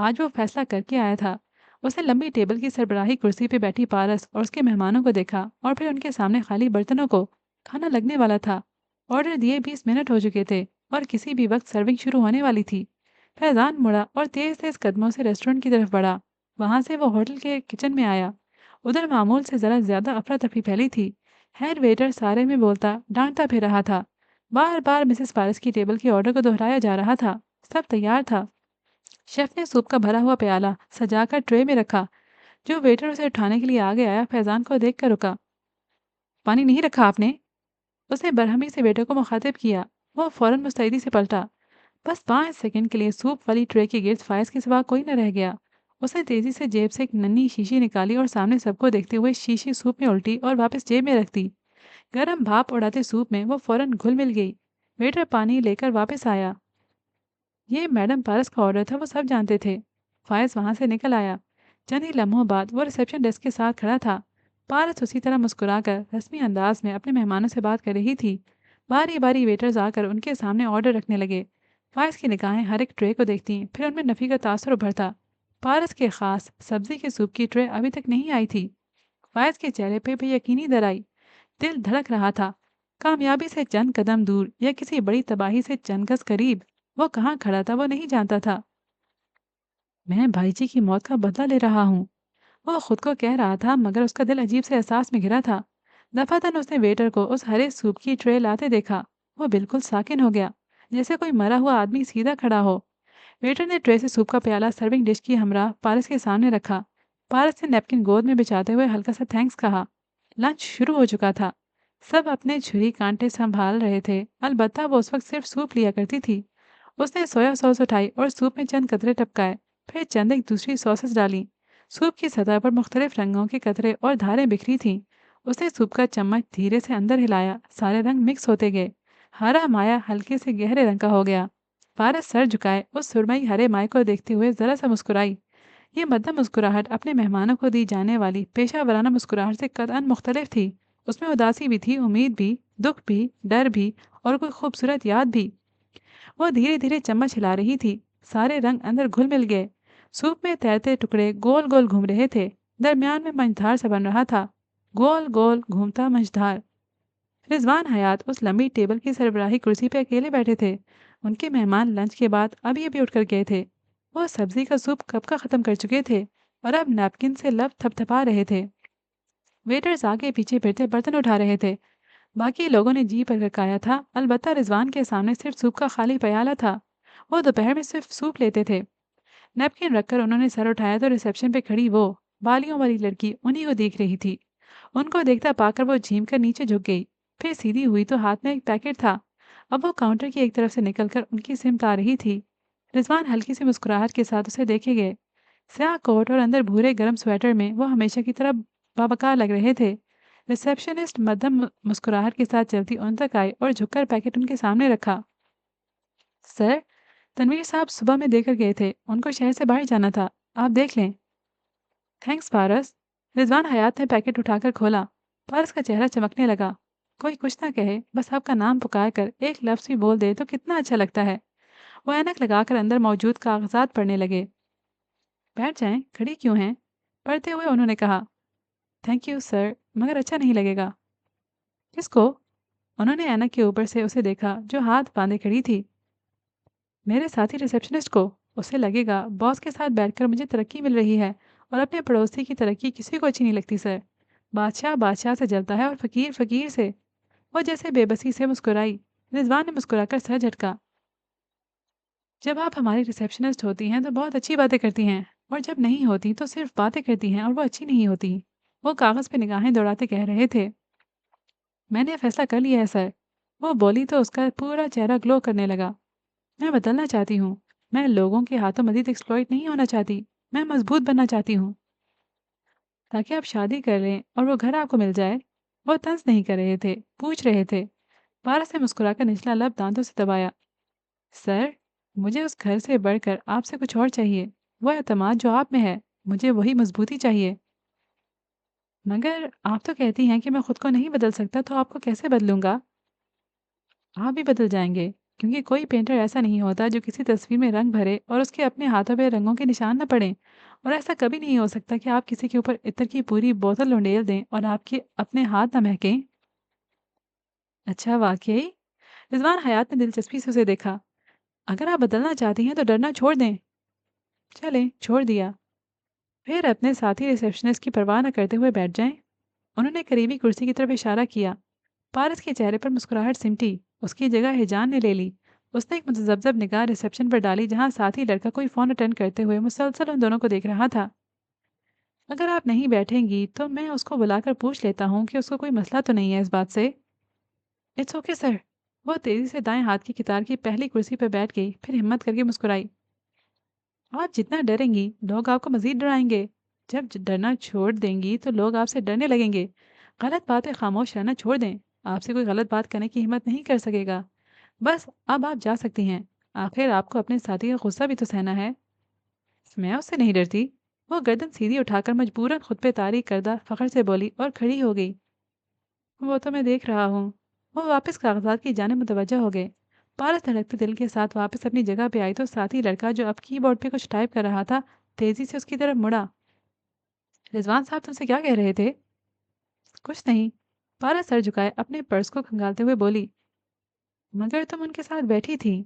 آج وہ فیصلہ کر کے آیا تھا۔ اسے لمبی ٹیبل کی سربراہی کرسی پہ بیٹھی پارس اور اس کے مہمانوں کو دیکھا اور پھر ان کے سامنے خالی برتنوں کو کھانا لگنے والا تھا۔ آرڈر دیے 20 منٹ ہو چکے تھے اور کسی بھی وقت سرونگ شروع ہونے والی تھی۔ فیضان مڑا اور تیز تیز قدموں سے ریسٹورنٹ کی طرف بڑھا۔ وہاں سے وہ ہوٹل کے کچن میں آیا۔ ادھر معمول سے ذرا زیادہ افراتفری پھیلی تھی۔ ہیڈ ویٹر سارے میں بولتا ڈانٹتا پھر رہا تھا۔ بار بار مسز پارس کی ٹیبل کے آرڈر کو دہرایا جا رہا تھا۔ سب تیار تھا۔ شیف نے سوپ کا بھرا ہوا پیالہ سجا کر ٹرے میں رکھا۔ جو ویٹر اسے اٹھانے کے لیے آگے آیا فیضان کو دیکھ کر رکا۔ پانی نہیں رکھا آپ نے؟ اس نے برہمی سے ویٹر کو مخاطب کیا۔ وہ فوراً مستعدی سے پلٹا۔ بس 5 سیکنڈ کے لیے سوپ والی ٹرے کے گرد فائز کے سوا کوئی نہ رہ گیا۔ اس نے تیزی سے جیب سے ایک ننھی شیشی نکالی اور سامنے سب کو دیکھتے ہوئے شیشی سوپ میں الٹی اور واپس جیب میں رکھ دی۔ گرم بھاپ اڑاتے سوپ میں وہ فوراً گھل مل گئی۔ ویٹر پانی لے کر واپس آیا۔ یہ میڈم پارس کا آرڈر تھا، وہ سب جانتے تھے۔ فائز وہاں سے نکل آیا۔ چند ہی لمحوں بعد وہ ریسیپشن ڈیسک کے ساتھ کھڑا تھا۔ پارس اسی طرح مسکرا کر رسمی انداز میں اپنے مہمانوں سے بات کر رہی تھی۔ باری باری ویٹرز آ کر ان کے سامنے آرڈر رکھنے لگے۔ فائز کی نگاہیں ہر ایک ٹرے کو دیکھتی، پھر ان میں نفی کا تاثر ابھرتا۔ پارس کے خاص سبزی کے سوپ کی ٹرے ابھی تک نہیں آئی تھی۔ فائز کے چہرے پہ بھی یقینی در آئی۔ دل دھڑک رہا تھا۔ کامیابی سے چند قدم دور یا کسی بڑی تباہی سے چند گز قریب، وہ کہاں کھڑا تھا وہ نہیں جانتا تھا۔ میں بھائی جی کی موت کا بدلہ لے رہا ہوں، وہ خود کو کہہ رہا تھا، مگر اس کا دل عجیب سے احساس میں گھرا تھا۔ دفعتاً اس نے ویٹر کو اس ہرے سوپ کی ٹرے لاتے دیکھا۔ وہ بالکل ساکن ہو گیا، جیسے کوئی مرا ہوا آدمی سیدھا کھڑا ہو۔ ویٹر نے ٹرے سے سوپ کا پیالہ سرونگ ڈش کی ہمراہ پارس کے سامنے رکھا۔ پارس نے نیپکن گود میں بچھاتے ہوئے ہلکا سا تھینکس کہا۔ لنچ شروع ہو چکا تھا۔ سب اپنے چھری کانٹے سنبھال رہے تھے، البتہ وہ اس وقت صرف سوپ لیا کرتی تھی۔ اس نے سویا سوس اٹھائی اور سوپ میں چند قطرے ٹپکائے، پھر چند ایک دوسری سوسز ڈالی۔ سوپ کی سطح پر مختلف رنگوں کے قطرے اور دھاریں بکھری تھیں۔ اس نے سوپ کا چمچ دھیرے سے اندر ہلایا، سارے رنگ مکس ہوتے گئے۔ ہرا مایا ہلکے سے گہرے رنگ کا ہو گیا۔ پارس سر جھکائے اس سرمئی ہرے مائع کو دیکھتے ہوئے ذرا سا مسکرائی۔ یہ مدھم مسکراہٹ اپنے مہمانوں کو دی جانے والی پیشہ ورانہ مسکراہٹ سے قطعاً مختلف تھی۔ اس میں اداسی بھی تھی، امید بھی، دکھ بھی، ڈر بھی اور کوئی خوبصورت یاد بھی۔ وہ دھیرے دھیرے چمچ ہلا رہی تھی۔ سارے رنگ اندر گھل مل گئے۔ سوپ میں تیرتے ٹکڑے گول گول گھوم رہے تھے۔ درمیان میں منجدھار سا بن رہا تھا، گول گول گھومتا منجدھار۔ رضوان حیات اس لمبی ٹیبل کی سربراہی کرسی پہ اکیلے بیٹھے تھے۔ ان کے مہمان لنچ کے بعد ابھی اٹھ کر گئے تھے۔ وہ سبزی کا سوپ کب کا ختم کر چکے تھے اور اب نیپکن سے لب تھپ تھپا رہے تھے۔ ویٹرز آگے پیچھے پھرتے برتن اٹھا رہے تھے۔ باقی لوگوں نے جی پکایا تھا، البتہ رضوان کے سامنے صرف سوپ کا خالی پیالہ تھا۔ وہ دوپہر میں صرف سوپ لیتے تھے۔ نیپکن رکھ کر انہوں نے سر اٹھایا تو ریسیپشن پہ کھڑی وہ بالیوں والی لڑکی انہی کو دیکھ رہی تھی۔ ان کو دیکھتا پا کر وہ جھیم کر نیچے جھک گئی، پھر سیدھی ہوئی تو ہاتھ میں ایک پیکٹ تھا۔ اب وہ کاؤنٹر کی ایک طرف سے نکل کر ان کی سمت آ رہی تھی۔ رضوان ہلکی سی مسکراہٹ کے ساتھ اسے دیکھے گئے۔ سیاہ کوٹ اور اندر بھورے گرم سویٹر میں وہ ہمیشہ کی طرح باوقار لگ رہے تھے۔ ریسیپشنسٹ مدھم مسکراہٹ کے ساتھ چلتی ان تک آئی اور جھک کر پیکٹ ان کے سامنے رکھا۔ سر، تنویر صاحب صبح میں دے کر گئے تھے، ان کو شہر سے باہر جانا تھا، آپ دیکھ لیں۔ تھینکس پارس۔ رضوان حیات نے پیکٹ اٹھا کر کھولا۔ پارس کا چہرہ چمکنے لگا۔ کوئی کچھ نہ کہے، بس آپ کا نام پکار کر ایک لفظ بھی بول دے تو کتنا اچھا لگتا ہے۔ وہ اینک لگا کر اندر موجود کاغذات پڑھنے لگے۔ بیٹھ جائیں، کھڑی کیوں ہیں؟ پڑھتے ہوئے انہوں نے کہا۔ تھینک یو سر، مگر اچھا نہیں لگے گا۔ کس کو؟ انہوں نے اینک کے اوپر سے اسے دیکھا جو ہاتھ باندھے کھڑی تھی۔ میرے ساتھی ریسیپشنسٹ کو۔ اسے لگے گا باس کے ساتھ بیٹھ کر مجھے ترقی مل رہی ہے اور اپنے پڑوسی کی ترقی کسی کو اچھی نہیں لگتی سر۔ بادشاہ بادشاہ سے جلتا ہے اور فقیر فقیر سے۔ وہ جیسے بے بسی سے مسکرائی۔ رضوان نے مسکرا کر سر جھٹکا۔ جب آپ ہماری ریسیپشنسٹ ہوتی ہیں تو بہت اچھی باتیں کرتی ہیں، اور جب نہیں ہوتی تو صرف باتیں کرتی ہیں اور وہ اچھی نہیں ہوتی۔ وہ کاغذ پہ نگاہیں دوڑاتے کہہ رہے تھے۔ میں نے فیصلہ کر لیا ہے سر۔ وہ بولی تو اس کا پورا چہرہ گلو کرنے لگا۔ میں بدلنا چاہتی ہوں۔ میں لوگوں کے ہاتھوں مزید ایکسپلوئٹ نہیں ہونا چاہتی۔ میں مضبوط بننا چاہتی ہوں تاکہ آپ شادی کر لیں اور وہ گھر آپ کو مل جائے۔ وہ طنز نہیں کر رہے تھے، پوچھ رہے تھے۔ پارس نے مسکرا کر نچلا لب دانتوں سے دبایا۔ سر، مجھے اس گھر سے بڑھ کر آپ سے کچھ اور چاہیے۔ وہ اعتماد جو آپ میں ہے، مجھے وہی مضبوطی چاہیے۔ مگر آپ تو کہتی ہیں کہ میں خود کو نہیں بدل سکتا، تو آپ کو کیسے بدلوں گا؟ آپ بھی بدل جائیں گے۔ کیونکہ کوئی پینٹر ایسا نہیں ہوتا جو کسی تصویر میں رنگ بھرے اور اس کے اپنے ہاتھوں پہ رنگوں کے نشان نہ پڑیں، اور ایسا کبھی نہیں ہو سکتا کہ آپ کسی کے اوپر عطر کی پوری بوتل انڈیل دیں اور آپ کے اپنے ہاتھ نہ مہکیں۔ اچھا، واقعی؟ رضوان حیات نے دلچسپی سے اسے دیکھا۔ اگر آپ بدلنا چاہتی ہیں تو ڈرنا چھوڑ دیں۔ چلیں، چھوڑ دیا۔ پھر اپنے ساتھی ریسیپشنسٹ کی پرواہ نہ کرتے ہوئے بیٹھ جائیں۔ انہوں نے قریبی کرسی کی طرف اشارہ کیا۔ پارس کے چہرے پر مسکراہٹ سمٹی، اس کی جگہ ہیجان نے لے لی۔ اس نے ایک متذبذب نگاہ ریسیپشن پر ڈالی جہاں ساتھی لڑکا کوئی فون اٹینڈ کرتے ہوئے مسلسل ان دونوں کو دیکھ رہا تھا۔ اگر آپ نہیں بیٹھیں گی تو میں اس کو بلا کر پوچھ لیتا ہوں کہ اس کو کوئی مسئلہ تو نہیں ہے اس بات سے۔ It's okay sir. وہ تیزی سے دائیں ہاتھ کی کتار کی پہلی کرسی پر بیٹھ گئی، پھر ہمت کر کے مسکرائی۔ آپ جتنا ڈریں گی لوگ آپ کو مزید ڈرائیں گے۔ جب ڈرنا چھوڑ دیں گی تو لوگ آپ سے ڈرنے لگیں گے۔ غلط باتیں خاموش رہنا چھوڑ دیں، آپ سے کوئی غلط بات کرنے کی ہمت نہیں کر سکے گا۔ بس اب آپ جا سکتی ہیں، آخر آپ کو اپنے ساتھی کا غصہ بھی تو سہنا ہے۔ میں اس سے نہیں ڈرتی۔ وہ گردن سیدھی اٹھا کر مجبوراً خود پہ طاری کردہ فخر سے بولی اور کھڑی ہو گئی۔ وہ تو میں دیکھ رہا ہوں۔ وہ واپس کاغذات کی جانب متوجہ ہو گئے۔ پارس دھڑکتے دل کے ساتھ واپس اپنی جگہ پہ آئی تو ساتھی لڑکا جو اب کی بورڈ پہ کچھ ٹائپ کر رہا تھا تیزی سے اس کی طرف مڑا۔ رضوان صاحب تم سے کیا کہہ رہے تھے؟ کچھ نہیں۔ پارس سر جھکائے اپنے پرس کو کھنگالتے ہوئے بولی، مگر تم ان کے ساتھ بیٹھی تھی۔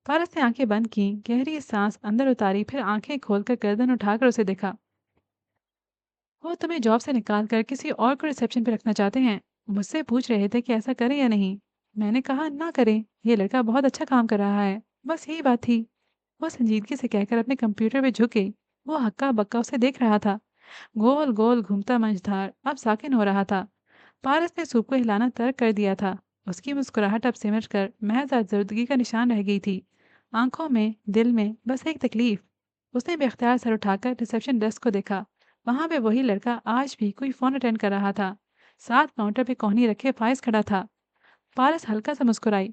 پارس نے آنکھیں بند کیں، گہری سانس اندر اتاری، پھر آنکھیں کھول کر گردن اٹھا کر اسے دیکھا۔ وہ تمہیں جاب سے نکال کر کسی اور کو ریسیپشن پہ رکھنا چاہتے ہیں۔ مجھ سے پوچھ رہے تھے کہ ایسا کریں یا نہیں۔ میں نے کہا نہ کریں، یہ لڑکا بہت اچھا کام کر رہا ہے، بس یہی بات تھی۔ وہ سنجیدگی سے کہہ کر اپنے کمپیوٹر پہ جھک گئی۔ وہ ہکا بکا اسے دیکھ رہا تھا۔ گول گول گھومتا منجدھار اب ساکن ہو رہا تھا۔ پارس نے سوپ کو ہلانا ترک کر دیا تھا۔ اس کی مسکراہٹ اب سمٹ کر محض آزردگی کا نشان رہ گئی تھی۔ آنکھوں میں، دل میں بس ایک تکلیف۔ اس نے بے اختیار سر اٹھا کر ریسیپشن ڈیسک کو دیکھا۔ وہاں پہ وہی لڑکا آج بھی کوئی فون اٹینڈ کر رہا تھا۔ ساتھ کاؤنٹر پہ کوہنی رکھے فائز کھڑا تھا۔ پارس ہلکا سا مسکرائی۔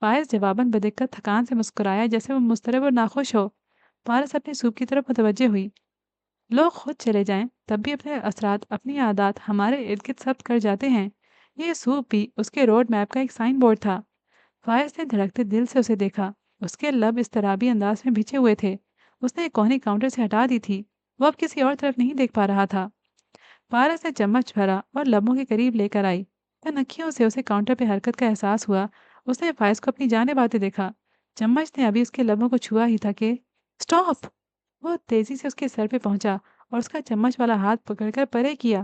فائز جواباً بدقت تھکان سے مسکرایا جیسے وہ مضطرب اور ناخوش ہو۔ پارس اپنے سوپ کی طرف متوجہ ہوئی۔ لوگ خود چلے جائیں تب بھی اپنے اثرات، اپنی عادات ہمارے ارد گرد ثبت کر جاتے ہیں۔ یہ سوپ بھی اس کے روڈ میپ کا ایک سائن بورڈ تھا۔ فائز نے دھڑکتے دل سے اسے دیکھا۔ اس کے لب اضطرابی انداز میں بھیچے ہوئے تھے۔ اس نے ایک کوہنی کاؤنٹر سے ہٹا دی تھی۔ وہ اب کسی اور طرف نہیں دیکھ پا رہا تھا۔ پارس نے چمچ بھرا اور لبوں کے قریب لے کر آئی۔ تنکیوں سے اسے کاؤنٹر پہ حرکت کا احساس ہوا۔ اس نے فائز کو اپنی جانب آتے دیکھا۔ چمچ نے ابھی اس کے لبوں کو چھوا ہی تھا کہ اسٹاپ! وہ تیزی سے اس کے سر پہ پہنچا اور اس کا چمچ والا ہاتھ پکڑ کر پرے کیا۔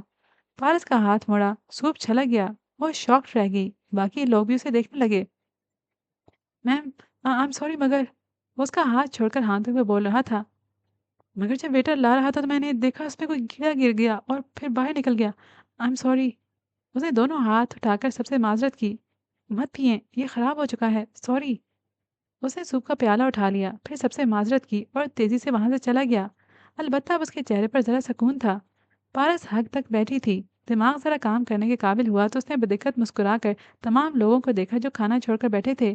پارس کا ہاتھ مڑا، سوپ چھلک گیا۔ وہ شاکڈ رہ گئی۔ باقی لوگ بھی اسے دیکھنے لگے۔ میم، آئی ایم سوری مگر… وہ اس کا ہاتھ چھوڑ کر ہانتے ہوئے بول رہا تھا۔ مگر جب ویٹر لا رہا تھا تو میں نے دیکھا اس میں کوئی کیڑا گر گیا اور پھر باہر نکل گیا۔ I am sorry. اس نے دونوں ہاتھ اٹھا کر سب سے معذرت کی۔ مت پئیں، یہ خراب ہو چکا ہے، سوری۔ اس نے سوپ کا پیالہ اٹھا لیا، پھر سب سے معذرت کی اور تیزی سے وہاں سے چلا گیا۔ البتہ اب اس کے چہرے پر ذرا سکون تھا۔ پارس حد تک بیٹھی تھی۔ دماغ ذرا کام کرنے کے قابل ہوا تو اس نے بدقت مسکرا کر تمام لوگوں کو دیکھا جو کھانا چھوڑ کر بیٹھے تھے۔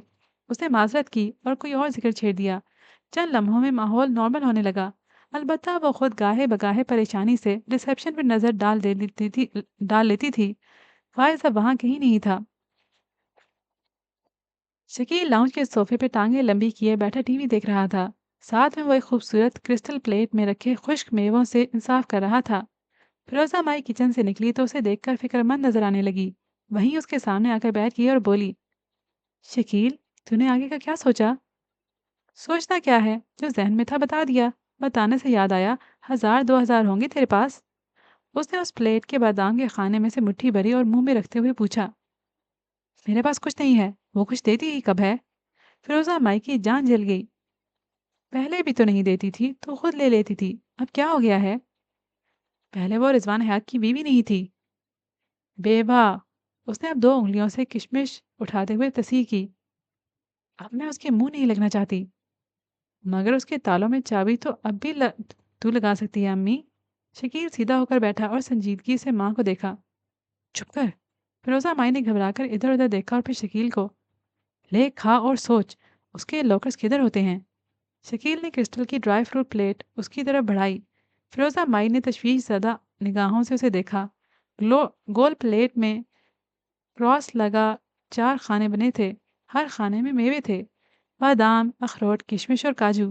اس نے معذرت کی اور کوئی اور ذکر چھیڑ دیا۔ چند لمحوں میں ماحول نارمل ہونے لگا۔ البتہ وہ خود گاہے بگاہے پریشانی سے ریسیپشن پر نظر ڈال لیتی تھی۔ فائز اب وہاں کہیں نہیں تھا۔ شکیل لاؤنج کے صوفے پہ ٹانگیں لمبی کیے بیٹھا ٹی وی دیکھ رہا تھا۔ ساتھ میں وہ ایک خوبصورت کرسٹل پلیٹ میں رکھے خشک میووں سے انصاف کر رہا تھا۔ فیروزہ مائی کچن سے نکلی تو اسے دیکھ کر فکر مند نظر آنے لگی۔ وہیں اس کے سامنے آ کر بیٹھ گئی اور بولی، شکیل، تو نے آگے کا کیا سوچا؟ سوچنا کیا ہے، جو ذہن میں تھا بتا دیا۔ بتانے سے یاد آیا، 1000-2000 ہوں گے تیرے پاس؟ اس نے اس پلیٹ کے بادام کے خانے میں سے مٹھی بھری اور منہ میں رکھتے ہوئے پوچھا۔ میرے پاس کچھ نہیں ہے، وہ کچھ دیتی ہی کب ہے؟ فیروزہ مائی کی جان جل گئی۔ پہلے بھی تو نہیں دیتی تھی تو خود لے لیتی تھی، اب کیا ہو گیا ہے؟ پہلے وہ رضوان حیات کی بیوی نہیں تھی، بیوہ۔ اس نے اب 2 انگلیوں سے کشمش اٹھاتے ہوئے تصحیح کی۔ اب میں اس کے منہ نہیں لگنا چاہتی۔ مگر اس کے تالوں میں چابی تو اب بھی تو لگا سکتی ہے امی۔ شکیل سیدھا ہو کر بیٹھا اور سنجیدگی سے ماں کو دیکھا۔ چپ کر! فیروزہ مائی نے گھبرا کر ادھر ادھر دیکھا اور پھر شکیل کو۔ لے کھا اور سوچ، اس کے لوکرز کدھر ہوتے ہیں؟ شکیل نے کرسٹل کی ڈرائی فروٹ پلیٹ اس کی طرف بڑھائی۔ فیروزہ مائی نے تشویش زدہ نگاہوں سے اسے دیکھا۔ گول پلیٹ میں کراس لگا 4 خانے بنے تھے، ہر خانے میں میوے تھے۔ بادام، اخروٹ، کشمش اور کاجو،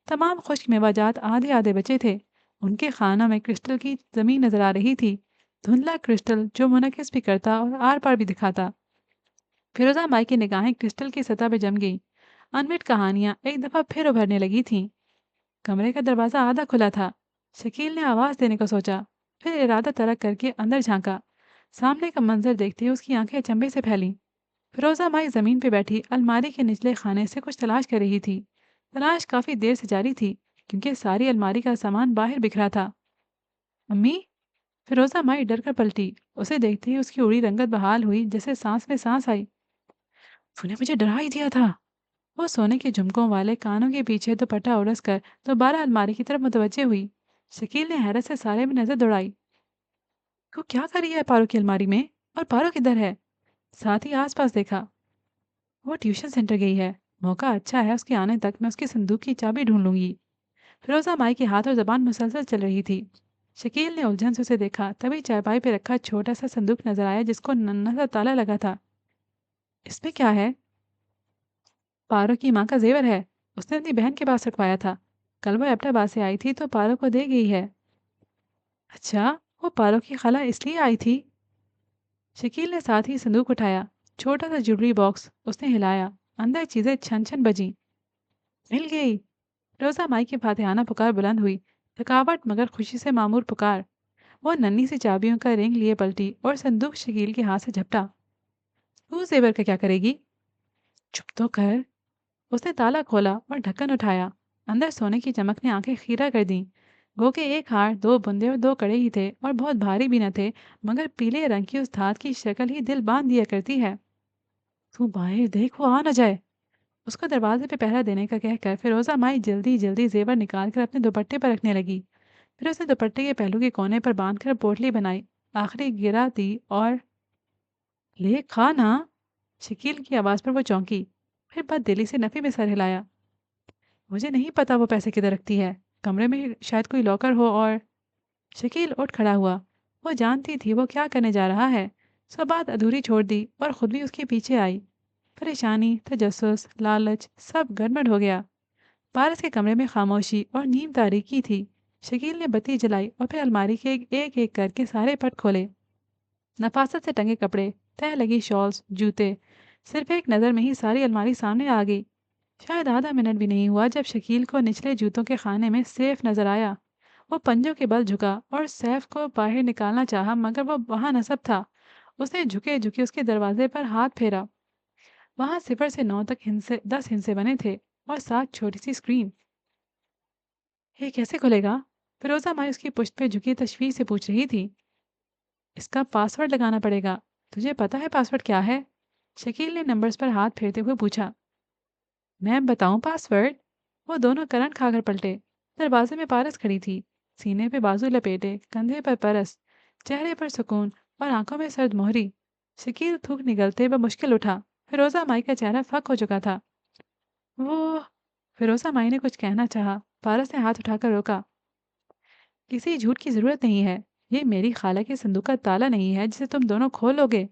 تمام خشک میوہ جات آدھے آدھے بچے تھے۔ ان کے خانوں میں کرسٹل کی زمین نظر آ رہی تھی، دھندلا کرسٹل جو منعکس بھی کرتا اور آر پار بھی دکھاتا۔ فیروزہ مائی کی نگاہیں کرسٹل کی سطح پہ جم گئیں۔ انمٹ کہانیاں ایک دفعہ پھر ابھرنے لگی تھیں۔ کمرے کا دروازہ آدھا کھلا تھا۔ شکیل نے آواز دینے کو سوچا، پھر ارادہ ترک کر کے اندر جھانکا۔ سامنے کا منظر دیکھتے ہی اس کی آنکھیں اچنبے سے پھیلیں۔ فیروزہ مائی زمین پہ بیٹھی الماری کے نچلے خانے سے کچھ تلاش کر رہی تھی۔ تلاش کافی دیر سے جاری تھی کیونکہ ساری الماری کا سامان باہر بکھرا تھا۔ امی! فیروزہ مائی ڈر کر پلٹی۔ اسے دیکھتے ہی اس کی اڑی رنگت بحال ہوئی، جیسے سانس میں سانس آئی۔ تو نے مجھے ڈرا ہی دیا تھا۔ وہ سونے کے جھمکوں والے کانوں کے پیچھے دوپٹہ اڑس کر دوبارہ الماری کی طرف متوجہ ہوئی۔ شکیل نے حیرت سے سارے میں نظر دوڑائی۔ تو کیا کر رہی ہے پارو کی الماری میں؟ اور پارو کدھر ہے؟ ساتھ ہی آس پاس دیکھا۔ وہ ٹیوشن سینٹر گئی ہے۔ موقع اچھا ہے، اس کے آنے تک میں اس کی صندوق کی چابی ڈھونڈ لوں گی۔ فیروزہ مائی کے ہاتھ اور زبان مسلسل چل رہی تھی۔ شکیل نے الجھن سے اسے دیکھا، تبھی چارپائی پہ رکھا چھوٹا سا صندوق نظر آیا جس کو ننھا سا تالا لگا تھا۔ اس میں کیا ہے؟ پارو کی ماں کا زیور ہے، اس نے اپنی بہن کے پاس رکھوایا تھا۔ کل وہ ایبٹا باد سے آئی تھی تو پارو کو دے گئی ہے۔ اچھا، وہ پارو کی خالہ اس لیے آئی تھی؟ شکیل نے ساتھ ہی صندوق اٹھایا۔ چھوٹا سا جویلری باکس اس نے ہلایا، اندر چیزیں چھن چھن بجیں۔ مل گئی! روزہ مائی کی فاتحانہ پکار بلند ہوئی، تھکاوٹ مگر خوشی سے معمور پکار۔ وہ ننھی سی چابیوں کا رنگ لیے پلٹی اور صندوق شکیل کے ہاتھ سے جھپٹا۔ تو زیور کا کیا کرے گی؟ چپ تو کر! اس نے تالا کھولا اور ڈھکن اٹھایا۔ اندر سونے کی چمک نے آنکھیں خیرہ کر دیں۔ گو کہ ایک ہار، دو بندے اور دو کڑے ہی تھے اور بہت بھاری بھی نہ تھے، مگر پیلے رنگ کی اس دھات کی شکل ہی دل باندھ دیا کرتی ہے۔ تو باہر دیکھ، وہ آ نہ جائے! اس کو دروازے پہ پہرا دینے کا کہہ کر فیروزہ مائی جلدی جلدی زیور نکال کر اپنے دوپٹے پر رکھنے لگی۔ پھر اس نے دوپٹے کے پہلو کے کونے پر باندھ کر پوٹلی بنائی، آخری گرا دی اور لے کھا نا! شکیل کی آواز پر وہ چونکی، پھر بد دلی سے نفی میں سر ہلایا۔ مجھے نہیں پتا وہ پیسے کدھر رکھتی ہے، کمرے میں شاید کوئی لاکر ہو اور… شکیل اٹھ کھڑا ہوا۔ وہ جانتی تھی وہ کیا کرنے جا رہا ہے، سو بات ادھوری چھوڑ دی اور خود بھی اس کے پیچھے آئی۔ پریشانی، تجسس، لالچ سب گڑبڑ ہو گیا۔ پارس کے کمرے میں خاموشی اور نیم تاریکی تھی۔ شکیل نے بتی جلائی اور پھر الماری کے ایک ایک کر کے سارے پٹ کھولے۔ نفاست سے ٹنگے کپڑے، تہ لگی شالز، جوتے، صرف ایک نظر میں ہی ساری الماری سامنے آ گئی۔ شاید آدھا منٹ بھی نہیں ہوا جب شکیل کو نچلے جوتوں کے خانے میں سیف نظر آیا۔ وہ پنجوں کے بل جھکا اور سیف کو باہر نکالنا چاہا، مگر وہ وہاں نصب تھا۔ اس نے جھکے جھکے اس کے دروازے پر ہاتھ پھیرا۔ وہاں 0 سے 9 تک 10 ہندسے بنے تھے اور ساتھ چھوٹی سی اسکرین۔ یہ کیسے کھلے گا؟ فیروزہ مائی اس کی پشت پہ جھکی تشویش سے پوچھ رہی تھی۔ اس کا پاس ورڈ لگانا پڑے گا۔ تجھے پتا ہے پاس ورڈ کیا ہے؟ شکیل نے نمبرز پر ہاتھ پھیرتے ہوئے پوچھا۔ میں بتاؤں پاس ورڈ؟ وہ دونوں کرنٹ کھا کر پلٹے۔ دروازے میں پارس کھڑی تھی، سینے پہ بازو لپیٹے، کندھے پر پرس، چہرے پر سکون اور آنکھوں میں سرد مہری۔ شکیل تھوک نگلتے بمشکل اٹھا۔ فیروزہ مائی کا چہرہ فک ہو چکا تھا۔ وہ… فیروزہ مائی نے کچھ کہنا چاہا، پارس نے ہاتھ اٹھا کر روکا۔ کسی جھوٹ کی ضرورت نہیں ہے، یہ میری خالہ کے صندوق کا تالا نہیں ہے جسے تم دونوں کھولو گے۔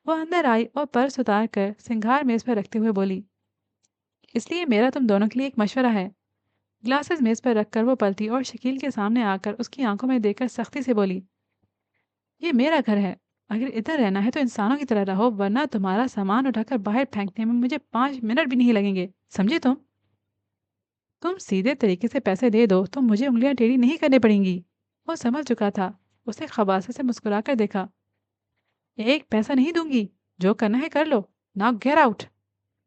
وہ اندر آئی اور پرس اتار کر سنگھار میز پر رکھتے ہوئے بولی۔ اس لیے میرا تم دونوں کے لیے ایک مشورہ ہے۔ گلاسز میز پر رکھ کر وہ پلٹی اور شکیل کے سامنے آ کر اس کی آنکھوں میں دیکھ کر سختی سے بولی۔ یہ میرا گھر ہے، اگر ادھر رہنا ہے تو انسانوں کی طرح رہو، ورنہ تمہارا سامان اٹھا کر باہر پھینکنے میں مجھے 5 منٹ بھی نہیں لگیں گے، سمجھے تم؟ تم سیدھے طریقے سے پیسے دے دو تو مجھے انگلیاں ٹیڑھی نہیں کرنی پڑیں گی۔ وہ سمجھ چکا تھا۔ اس نے خباثت سے مسکرا کر دیکھا۔ ایک پیسہ نہیں دوں گی، جو کرنا ہے کر لو، ناؤ گیٹ آؤٹ۔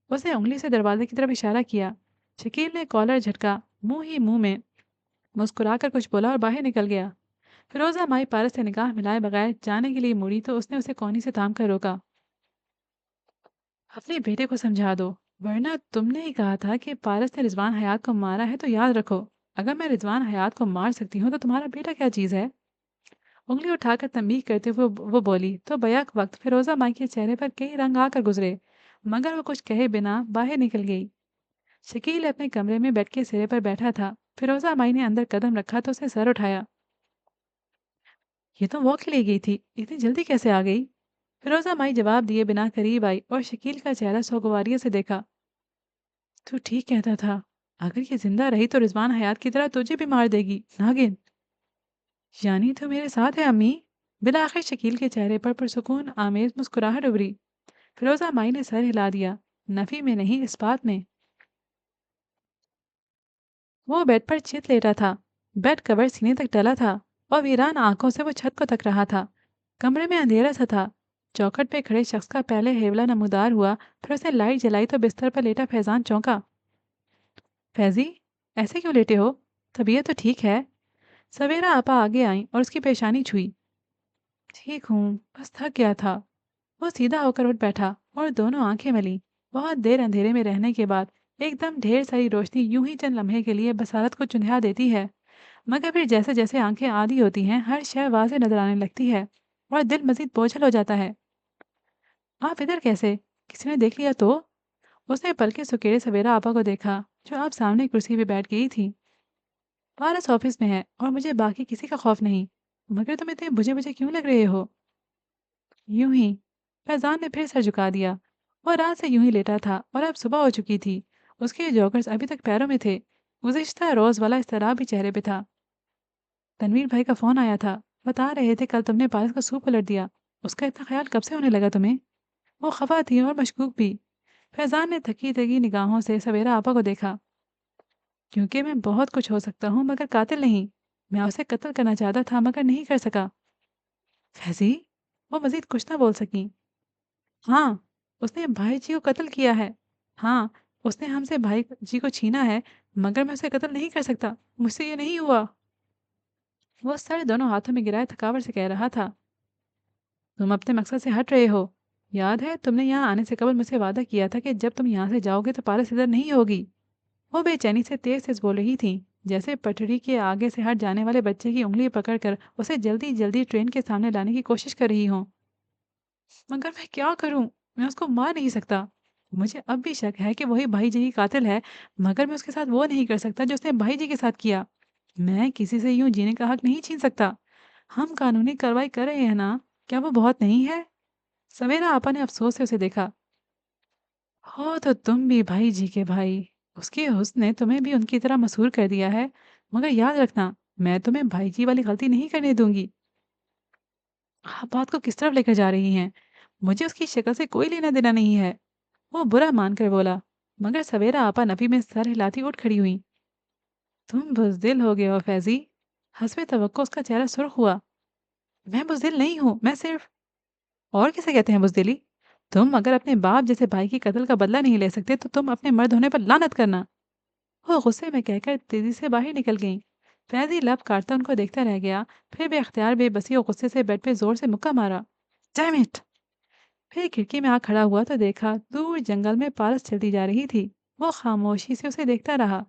اس نے انگلی سے دروازے کی طرف اشارہ کیا۔ شکیل نے کالر جھٹکا، منہ میں مسکرا کر کچھ بولا اور باہر نکل گیا۔ فیروزہ مائی پارس سے نگاہ ملائے بغیر جانے کے لیے مڑی تو اس نے اسے کونی سے تھام کر روکا۔ اپنے بیٹے کو سمجھا دو، ورنہ تم نے ہی کہا تھا کہ پارس نے رضوان حیات کو مارا ہے، تو یاد رکھو، اگر میں رضوان حیات کو مار سکتی ہوں تو تمہارا بیٹا کیا چیز ہے؟ انگلی اٹھا کر تنبیہ کرتے ہوئے وہ بولی تو بیک وقت فیروزہ مائی کے چہرے پر کئی رنگ آ کر گزرے، مگر وہ کچھ کہے بنا باہر نکل گئی۔ شکیل اپنے کمرے میں بیڈ کے سرے پر بیٹھا تھا۔ فیروزہ مائی نے اندر قدم رکھا تو اسے سر اٹھایا۔ یہ تو واک کے لیے گئی تھی، اتنی جلدی کیسے آ گئی؟ فیروزہ مائی جواب دیے بنا قریب آئی اور شکیل کا چہرہ سوگواریوں سے دیکھا۔ تو ٹھیک کہتا تھا، اگر یہ زندہ رہی تو رضوان حیات کی طرح تجھے بھی مار دے گی ناگن۔ یعنی تو میرے ساتھ ہے امی؟ بالآخر شکیل کے چہرے پر پرسکون آمیز مسکراہٹ ابھری۔ فیروزہ مائی نے سر ہلا دیا، نفی میں نہیں اس بات میں۔ وہ بیڈ پر چت لیٹا تھا، بیڈ کور سینے تک ڈلا تھا اور ویران آنکھوں سے وہ چھت کو تک رہا تھا۔ کمرے میں اندھیرا سا تھا۔ چوکھٹ پہ کھڑے شخص کا پہلے ہیولا نمودار ہوا، پھر اس نے لائٹ جلائی تو بستر پر لیٹا فیضان چونکا۔ فیضی، ایسے کیوں لیٹے ہو؟ طبیعت تو ٹھیک ہے؟ سویرا آپا آگے آئیں اور اس کی پیشانی چھوئی۔ ٹھیک ہوں، بس تھک گیا تھا۔ وہ سیدھا ہو کر اٹھ بیٹھا اور دونوں آنکھیں ملی۔ بہت دیر اندھیرے میں رہنے کے بعد ایک دم ڈھیر ساری روشنی یوں ہی چند لمحے کے لیے بصارت کو چنھا دیتی ہے، مگر پھر جیسے جیسے آنکھیں عادی ہوتی ہیں ہر شے واضح نظر آنے لگتی ہے اور دل مزید بوجھل ہو جاتا ہے۔ آپ ادھر کیسے؟ کسی نے دیکھ لیا تو؟ اس نے پلکیں سکیڑے سویرا آپا کو دیکھا جو اب سامنے کرسی پہ بیٹھ گئی تھی۔ پارس آفس میں ہے اور مجھے باقی کسی کا خوف نہیں، مگر تم اتنے بجھے بجھے کیوں لگ رہے ہو؟ یوں ہی، فیضان نے پھر سر جھکا دیا۔ وہ رات سے یوں ہی لیٹا تھا اور اب صبح ہو چکی تھی۔ اس کے جوکرز ابھی تک پیروں میں تھے، گزشتہ روز والا اضطراب بھی چہرے پہ تھا۔ تنویر بھائی کا فون آیا تھا، بتا رہے تھے کل تم نے پارس کا سوپ پلٹ دیا، اس کا اتنا خیال کب سے ہونے لگا تمہیں؟ وہ خفا تھی اور مشکوک بھی۔ فیضان نے تھکی تھکی نگاہوں سے سویرا آپا کو دیکھا۔ کیونکہ میں بہت کچھ ہو سکتا ہوں مگر قاتل نہیں۔ میں اسے قتل کرنا چاہتا تھا مگر نہیں کر سکا۔ فیضی، وہ مزید کچھ نہ بول سکیں۔ ہاں، اس نے بھائی جی کو قتل کیا ہے۔ ہاں، اس نے ہم سے بھائی جی کو چھینا ہے، مگر میں اسے قتل نہیں کر سکتا، مجھ سے یہ نہیں ہوا۔ وہ سر دونوں ہاتھوں میں گرائے تھکاوٹ سے کہہ رہا تھا۔ تم اپنے مقصد سے ہٹ رہے ہو۔ یاد ہے تم نے یہاں آنے سے قبل مجھ سے وعدہ کیا تھا کہ جب تم یہاں سے جاؤ گے تو پارس ادھر نہیں ہوگی۔ وہ بے چینی سے تیز تیز بول رہی تھی، جیسے پٹری کے آگے سے ہٹ جانے والے بچے کی انگلی پکڑ کر اسے جلدی جلدی ٹرین کے سامنے لانے کی کوشش کر رہی ہوں۔ مگر میں کیا کروں؟ میں اس کو مار نہیں سکتا۔ مجھے اب بھی شک ہے کہ وہی بھائی جی کی قاتل ہے، مگر میں اس کے ساتھ وہ نہیں کر سکتا جو اس نے بھائی جی کے ساتھ کیا۔ میں کسی سے یوں جینے کا حق نہیں چھین سکتا۔ ہم قانونی کارروائی کر رہے ہیں نا، کیا وہ بہت نہیں ہے؟ سویرا آپا نے افسوس سے اسے دیکھا۔ ہو تو تم بھی بھائی جی کے بھائی، اس کے حسن نے تمہیں بھی ان کی طرح مسحور کر دیا ہے، مگر یاد رکھنا میں تمہیں بھائی جی والی غلطی نہیں کرنے دوں گی۔ آپ بات کو کس طرف لے کر جا رہی ہیں؟ مجھے اس کی شکل سے کوئی لینا دینا نہیں ہے، وہ برا مان کر بولا، مگر سویرا آپا نفی میں سر ہلاتی اٹھ کھڑی ہوئی۔ تم بزدل ہو گئے ہو فیضی۔ حسب توقع اس کا چہرہ سرخ ہوا۔ میں بزدل نہیں ہوں، میں صرف… اور کسے کہتے ہیں بزدلی؟ تم اگر اپنے باپ جیسے بھائی کی قتل کا بدلہ نہیں لے سکتے تو تم اپنے مرد ہونے پر لعنت کرنا۔ وہ غصے میں کہہ کر تیزی سے باہر نکل گئیں۔ فیضی لب کاٹتا ان کو دیکھتا رہ گیا، پھر بے اختیار بے بسی اور غصے سے بیڈ پہ زور سے مکہ مارا۔ Damn it! پھر کھڑکی میں آ کھڑا ہوا تو دیکھا دور جنگل میں پارس چلتی جا رہی تھی۔ وہ خاموشی سے اسے دیکھتا رہا۔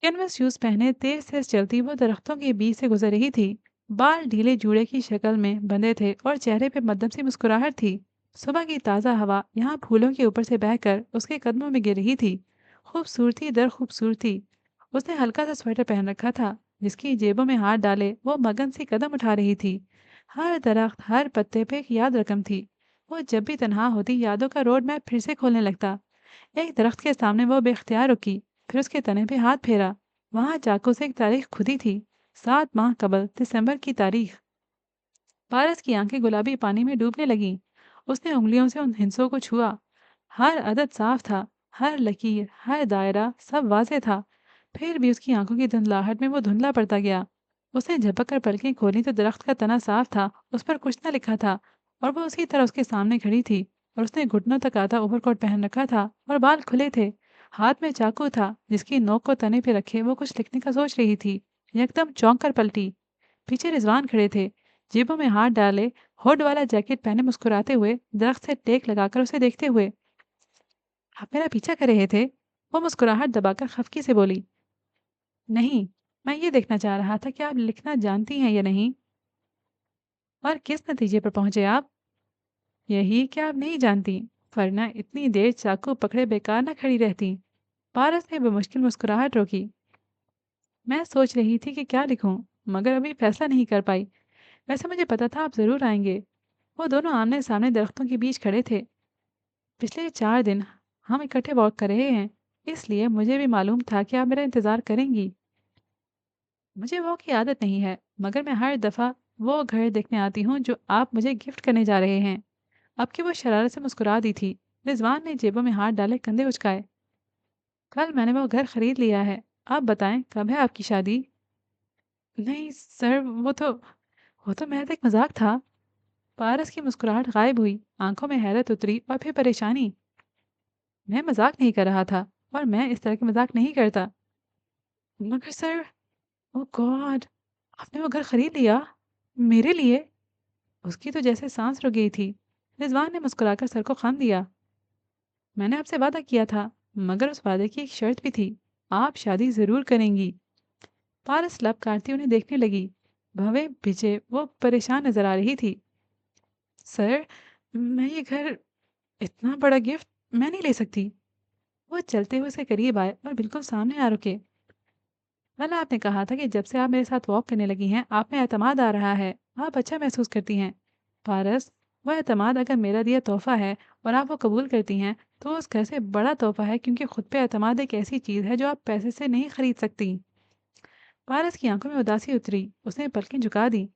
کینوس شوز پہنے تیز تیز چلتی وہ درختوں کے بیچ سے گزر رہی تھی۔ بال ڈھیلے جوڑے کی شکل میں بندھے تھے اور چہرے پہ مدھم سی مسکراہٹ تھی۔ صبح کی تازہ ہوا یہاں پھولوں کے اوپر سے بہہ کر اس کے قدموں میں گر رہی تھی۔ خوبصورتی در خوبصورتی۔ اس نے ہلکا سا سویٹر پہن رکھا تھا، جس کی جیبوں میں ہاتھ ڈالے وہ مگن سی قدم اٹھا رہی تھی۔ ہر درخت، ہر پتے پہ ایک یاد رقم تھی۔ وہ جب بھی تنہا ہوتی یادوں کا روڈ میپ پھر سے کھولنے لگتا۔ ایک درخت کے سامنے وہ بے اختیار رکی، پھر اس کے تنے پہ ہاتھ پھیرا۔ وہاں چاقو سے ایک تاریخ کھدی تھی، 7 ماہ قبل دسمبر کی تاریخ۔ پارس کی آنکھیں گلابی پانی میں ڈوبنے لگیں۔ اس نے انگلیوں سے ان ہندسوں کو چھوا۔ ہر عدد صاف تھا، ہر لکیر، ہر دائرہ سب واضح تھا۔ پھر بھی اس کی آنکھوں کی دھندلاہٹ میں وہ دھندلا پڑتا گیا۔ اس نے جھپک کر پلکیں کھولی تو درخت کا تنا صاف تھا، اس پر کچھ نہ لکھا تھا، اور وہ اسی طرح اس کے سامنے کھڑی تھی، اور اس نے گھٹنوں تک آتا اوور کوٹ پہن رکھا تھا اور بال کھلے تھے۔ ہاتھ میں چاقو تھا جس کی نوک کو تنے پہ رکھے وہ کچھ لکھنے کا سوچ رہی تھی۔ یکدم چونک کر پلٹی۔ پیچھے رضوان کھڑے تھے، جیبوں میں ہاتھ ڈالے، ہوڈ والا جیکٹ پہنے مسکراتے ہوئے، درخت سے ٹیک لگا کر اسے دیکھتے ہوئے۔ آپ میرا پیچھا کر رہے تھے؟ وہ مسکراہٹ دبا کر خفگی سے بولی۔ نہیں، میں یہ دیکھنا چاہ رہا تھا کہ آپ لکھنا جانتی ہیں یا نہیں۔ اور کس نتیجے پر پہنچے آپ؟ یہی کہ آپ نہیں جانتی، ورنہ اتنی دیر چاقو پکڑے بیکار نہ کھڑی رہتی۔ پارس نے بمشکل مسکراہٹ روکی۔ میں سوچ رہی تھی کہ کیا لکھوں، مگر ابھی فیصلہ نہیں کر پائی۔ ویسے مجھے پتا تھا آپ ضرور آئیں گے۔ وہ دونوں آمنے سامنے درختوں کے بیچ کھڑے تھے۔ پچھلے 4 دن ہم اکٹھے واک کر رہے ہیں، اس لیے مجھے بھی معلوم تھا کہ آپ میرا انتظار کریں گی۔ مجھے واک کی عادت نہیں ہے، مگر میں ہر دفعہ وہ گھر دیکھنے آتی ہوں جو آپ مجھے گفٹ کرنے جا رہے ہیں۔ اب کی وہ شرارت سے مسکرا دی تھی۔ رضوان نے جیبوں میں ہاتھ ڈالے کندھے اچکائے۔ کل میں نے وہ گھر خرید لیا ہے۔ آپ بتائیں کب ہے آپ کی شادی؟ نہیں سر، وہ تو محض ایک مذاق تھا۔ پارس کی مسکراہٹ غائب ہوئی، آنکھوں میں حیرت اتری اور پھر پریشانی۔ میں مذاق نہیں کر رہا تھا، اور میں اس طرح کے مذاق نہیں کرتا۔ مگر سر، او گاڈ، آپ نے وہ گھر خرید لیا؟ میرے لیے؟ اس کی تو جیسے سانس رک گئی تھی۔ رضوان نے مسکرا کر سر کو خم دیا۔ میں نے آپ سے وعدہ کیا تھا، مگر اس وعدے کی ایک شرط بھی تھی۔ آپ شادی ضرور کریں گی۔ پارس لب کاٹتی انہیں دیکھنے لگی۔ بھویں پیچھے وہ پریشان نظر آ رہی تھی۔ سر، میں یہ گھر، اتنا بڑا گفٹ میں نہیں لے سکتی۔ وہ چلتے ہوئے اس کے قریب آئے اور بالکل سامنے آ رکے۔ کل آپ نے کہا تھا کہ جب سے آپ میرے ساتھ واک کرنے لگی ہیں آپ میں اعتماد آ رہا ہے، آپ اچھا محسوس کرتی ہیں۔ پارس، وہ اعتماد اگر میرا دیا تحفہ ہے اور آپ وہ قبول کرتی ہیں تو وہ اس گھر سے بڑا تحفہ ہے، کیونکہ خود پہ اعتماد ایک ایسی چیز ہے جو آپ پیسے سے نہیں خرید سکتی۔ پارس کی آنکھوں میں اداسی اتری، اس نے پلکیں جھکا دی۔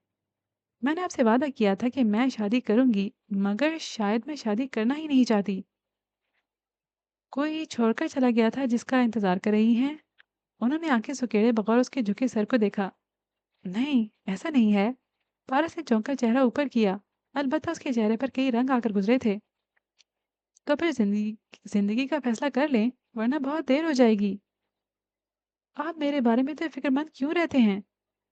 میں نے آپ سے وعدہ کیا تھا کہ میں شادی کروں گی، مگر شاید میں شادی کرنا ہی نہیں چاہتی۔ کوئی چھوڑ کر چلا گیا تھا جس کا انتظار کر رہی ہیں؟ انہوں نے آنکھیں سکیڑے بغور اس کے جھکے سر کو دیکھا۔ نہیں، ایسا نہیں ہے۔ پارس نے چونکا چہرہ اوپر کیا، البتہ اس کے چہرے پر کئی رنگ آ کر گزرے تھے۔ تو پھر زندگی کا فیصلہ کر لیں، ورنہ بہت دیر ہو جائے گی۔ آپ میرے بارے میں تو فکر مند کیوں رہتے ہیں؟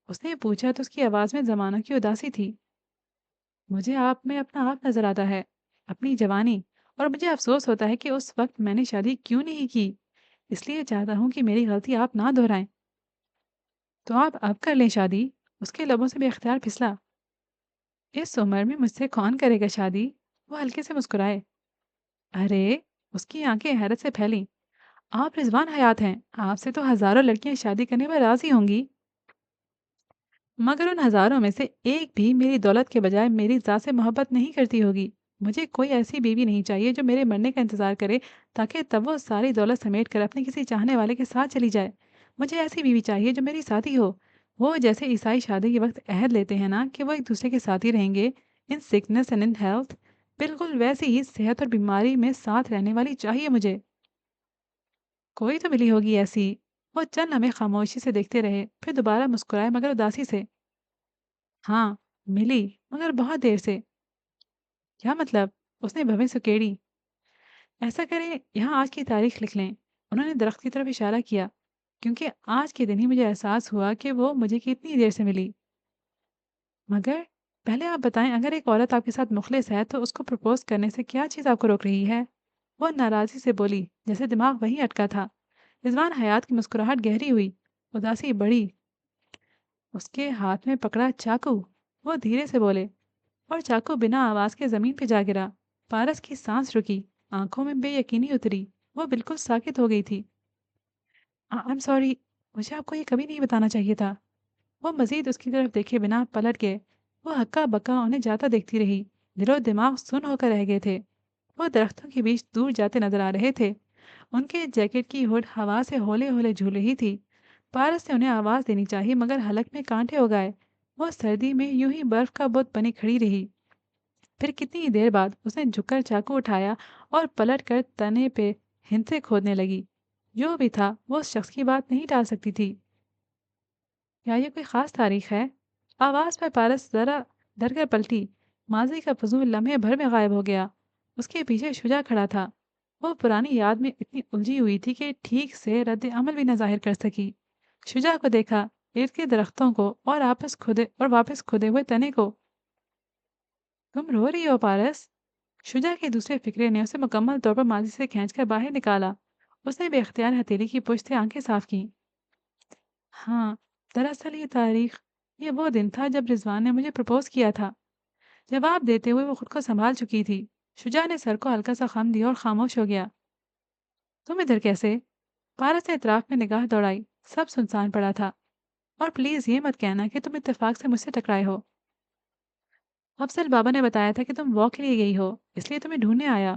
اس نے پوچھا تو اس کی آواز میں زمانوں کی اداسی تھی۔ مجھے آپ میں اپنا آپ نظر آتا ہے، اپنی جوانی، اور مجھے افسوس ہوتا ہے کہ اس وقت میں نے شادی کیوں نہیں کی۔ اس لیے چاہتا ہوں کہ میری غلطی آپ نہ دہرائیں۔ تو آپ اب کر لیں شادی۔ اس کے لبوں سے بے اختیار پھسلا۔ اس عمر میں مجھ سے کون کرے گا شادی؟ وہ ہلکے سے مسکرائے۔ ارے، اس کی آنکھیں حیرت سے پھیلیں۔ آپ رضوان حیات ہیں، آپ سے تو ہزاروں لڑکیاں شادی کرنے پر راضی ہوں گی، مگر ان ہزاروں میں سے ایک بھی میری دولت کے بجائے میری ذات سے محبت نہیں کرتی ہوگی۔ مجھے کوئی ایسی بیوی نہیں چاہیے جو میرے مرنے کا انتظار کرے تاکہ تب وہ ساری دولت سمیٹ کر اپنے کسی چاہنے والے کے ساتھ چلی جائے۔ مجھے ایسی بیوی چاہیے جو میری ساتھی ہو۔ وہ جیسے عیسائی شادی کے وقت عہد لیتے ہیں نا کہ وہ ایک دوسرے کے ساتھی رہیں گے، ان سکنس اینڈ ان ہیلتھ، بالکل ویسی ہی صحت اور بیماری میں ساتھ رہنے والی چاہیے مجھے۔ کوئی تو ملی ہوگی ایسی۔ وہ چند لمحے خاموشی سے دیکھتے رہے، پھر دوبارہ مسکرائے مگر اداسی سے۔ ہاں، ملی، مگر بہت دیر سے۔ کیا مطلب؟ اس نے بھویں سکیڑی۔ ایسا کریں، یہاں آج کی تاریخ لکھ لیں۔ انہوں نے درخت کی طرف اشارہ کیا۔ کیونکہ آج کے دن ہی مجھے احساس ہوا کہ وہ مجھے کتنی دیر سے ملی۔ مگر پہلے آپ بتائیں، اگر ایک عورت آپ کے ساتھ مخلص ہے تو اس کو پرپوز کرنے سے کیا چیز آپ کو روک رہی ہے؟ وہ ناراضی سے بولی، جیسے دماغ وہیں اٹکا تھا۔ رضوان حیات کی مسکراہٹ گہری ہوئی، اداسی بڑھی۔ اس کے ہاتھ میں پکڑا چاقو۔ وہ دھیرے سے بولے، اور چاقو بنا آواز کے زمین پہ جا گرا۔ پارس کی سانس رکی، آنکھوں میں بے یقینی اتری۔ وہ بالکل ساکت ہو گئی تھی۔ I'm sorry، مجھے آپ کو یہ کبھی نہیں بتانا چاہیے تھا۔ وہ مزید اس کی طرف دیکھے بنا پلٹ گئے۔ وہ ہکا بکا انہیں جاتا دیکھتی رہی۔ دل و دماغ سن ہو کر رہ گئے تھے۔ وہ درختوں کے بیچ دور جاتے نظر آ رہے تھے۔ ان کے جیکٹ کی ہوڈ ہوا سے ہولے ہولے جھول رہی تھی۔ پارس نے انہیں آواز دینی چاہی، مگر حلق میں کانٹے ہو گئے۔ وہ سردی میں یوں ہی برف کا بت بنی کھڑی رہی۔ پھر کتنی ہی دیر بعد اس نے جھک کر چاقو اٹھایا اور پلٹ کر تنے پہ ہنسے کھودنے لگی۔ جو بھی تھا وہ اس شخص کی بات نہیں ٹال سکتی تھی۔ کیا یہ کوئی خاص تاریخ ہے؟ آواز پر پارس ذرا ڈر کر پلٹی۔ ماضی کا فضول لمحے بھر میں غائب ہو گیا۔ اس کے پیچھے شجا کھڑا تھا۔ وہ پرانی یاد میں اتنی الجھی ہوئی تھی کہ ٹھیک سے رد عمل بھی نہ ظاہر کر سکی۔ شجا کو دیکھا، ارد کے درختوں کو، اور واپس کھدے ہوئے تنے کو۔ تم رو رہی ہو پارس؟ شجا کے دوسرے فکرے نے اسے مکمل طور پر ماضی سے کھینچ کر باہر نکالا۔ اس نے بے اختیار ہتھیلی کی پشت سے آنکھیں صاف کیں۔ ہاں، دراصل یہ تاریخ، یہ وہ دن تھا جب رضوان نے مجھے پرپوز کیا تھا۔ جواب دیتے ہوئے وہ خود کو سنبھال چکی تھی۔ شجاع نے سر کو ہلکا سا خم دیا اور خاموش ہو گیا۔ تم ادھر کیسے؟ پارس نے اطراف میں نگاہ دوڑائی۔ سب سنسان پڑا تھا۔ اور پلیز یہ مت کہنا کہ تم اتفاق سے مجھ سے ٹکرائے ہو۔ افضل بابا نے بتایا تھا کہ تم واک کے لیے گئی ہو، اس لیے تمہیں ڈھونڈنے آیا۔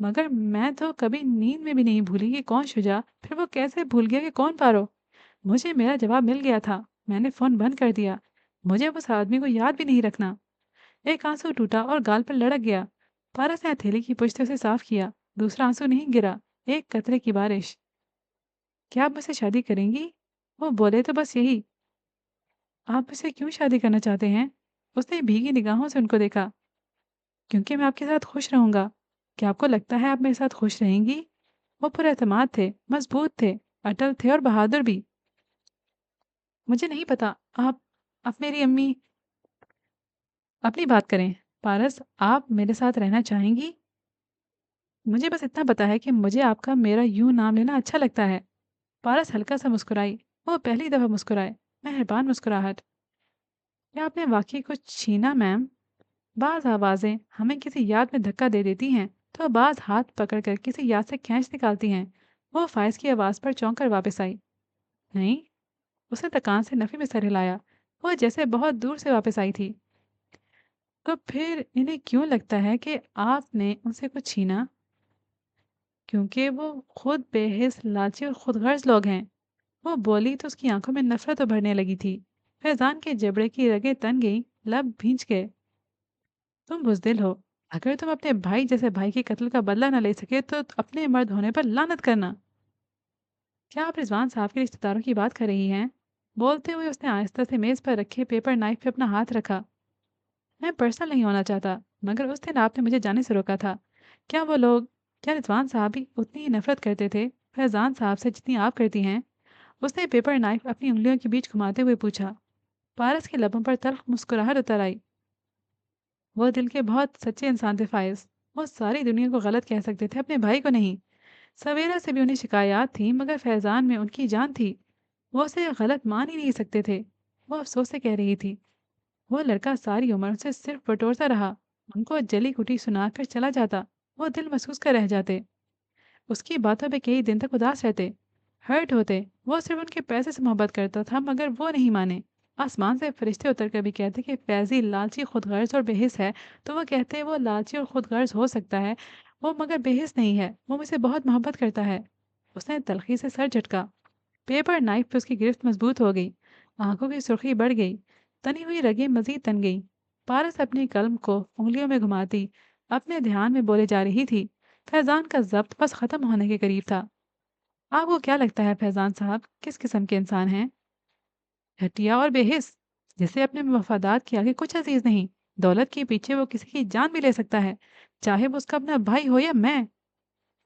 مگر میں تو کبھی نیند میں بھی نہیں بھولی کہ کون شجاع، پھر وہ کیسے بھول گیا کہ کون پارو؟ مجھے میرا جواب مل گیا تھا۔ میں نے فون بند کر دیا۔ مجھے اس آدمی کو یاد بھی نہیں رکھنا۔ ایک آنسو ٹوٹا اور گال پر لڑک گیا۔ پارس نے ہتھیلی کی پشت سے اسے صاف کیا۔ دوسرا آنسو نہیں گرا، ایک قطرے کی بارش۔ کیا آپ مجھ سے شادی کریں گی؟ وہ بولے تو بس یہی۔ آپ مجھ سے کیوں شادی کرنا چاہتے ہیں؟ اس نے بھیگی نگاہوں سے ان کو دیکھا۔ کیونکہ میں آپ کے ساتھ خوش رہوں گا۔ کیا آپ کو لگتا ہے آپ میرے ساتھ خوش رہیں گی؟ وہ پر اعتماد تھے، مضبوط تھے، اٹل تھے اور بہادر بھی۔ مجھے نہیں پتا۔ آپ میری امی اپنی بات کریں۔ پارس، آپ میرے ساتھ رہنا چاہیں گی؟ مجھے بس اتنا پتا ہے کہ مجھے آپ کا میرا یوں نام لینا اچھا لگتا ہے۔ پارس ہلکا سا مسکرائی۔ وہ پہلی دفعہ مسکرائے۔ مہربان مسکراہٹ۔ کیا آپ نے واقعی کچھ چھینا میم؟ بعض آوازیں ہمیں کسی یاد میں دھکا دے دیتی ہیں تو بعض ہاتھ پکڑ کر کسی یاد سے کھینچ نکالتی ہیں۔ وہ فائز کی آواز پر چونک کر واپس آئی۔ نہیں، اس نے تکان سے نفی میں سر ہلایا۔ وہ جیسے بہت دور سے واپس آئی تھی۔ تو پھر انہیں کیوں لگتا ہے کہ آپ نے ان سے کچھ چھینا؟ کیونکہ وہ خود بے حس، لالچی اور خود غرض لوگ ہیں۔ وہ بولی تو اس کی آنکھوں میں نفرت ابھرنے لگی تھی۔ فیضان کے جبڑے کی رگیں تن گئیں، لب بھینچ گئے۔ تم بزدل ہو۔ اگر تم اپنے بھائی جیسے بھائی کے قتل کا بدلہ نہ لے سکے تو اپنے مرد ہونے پر لعنت کرنا۔ کیا آپ رضوان صاحب کے رشتہ داروں کی بات کر رہی ہیں؟ بولتے ہوئے اس نے آہستہ سے میز پر رکھے پیپر نائف پہ اپنا ہاتھ رکھا۔ میں پرسنل نہیں ہونا چاہتا، مگر اس دن آپ نے مجھے جانے سے روکا تھا۔ کیا وہ لوگ، کیا رضوان صاحب بھی اتنی ہی نفرت کرتے تھے فیضان صاحب سے جتنی آپ کرتی ہیں؟ اس نے پیپر نائف اپنی انگلیوں کے بیچ گھماتے ہوئے پوچھا۔ پارس کے لبوں پر تلخ مسکراہٹ اتر آئی۔ وہ دل کے بہت سچے انسان تھے فائز۔ وہ ساری دنیا کو غلط کہہ سکتے تھے، اپنے بھائی کو نہیں۔ سویرا سے بھی انہیں شکایات تھیں، مگر فیضان میں ان کی جان تھی۔ وہ اسے غلط مان ہی نہیں سکتے تھے۔ وہ افسوس سے کہہ رہی تھی، وہ لڑکا ساری عمر ان سے صرف بٹورتا رہا۔ ان کو جلی کٹی سنا کر چلا جاتا، وہ دل محسوس کر رہ جاتے۔ اس کی باتوں پہ کئی دن تک اداس رہتے، ہرٹ ہوتے۔ وہ صرف ان کے پیسے سے محبت کرتا تھا، مگر وہ نہیں مانے۔ آسمان سے فرشتے اتر کر بھی کہتے کہ فیضی لالچی، خود غرض اور بے حس ہے، تو وہ کہتے وہ لالچی اور خود غرض ہو سکتا ہے، وہ مگر بے حس نہیں ہے، وہ مجھ سے بہت محبت کرتا ہے۔ اس نے تلخی سے سر جھٹکا۔ پیپر نائف پہ اس کی گرفت مضبوط ہو گئی۔ آنکھوں کی سرخی بڑھ گئی، تنی ہوئی رگیں مزید تن گئی۔ پارس اپنی قلم کو انگلیوں میں گھماتی اپنے دھیان میں بولے جا رہی تھی۔ فیضان کا ضبط بس ختم ہونے کے قریب تھا۔ آپ کو کیا لگتا ہے فیضان صاحب کس قسم کے انسان ہیں؟ گھٹیا اور بے حس، جسے اپنے مفادات کے آگے کچھ عزیز نہیں۔ دولت کے پیچھے وہ کسی کی جان بھی لے سکتا ہے، چاہے وہ اس کا اپنا بھائی ہو یا میں۔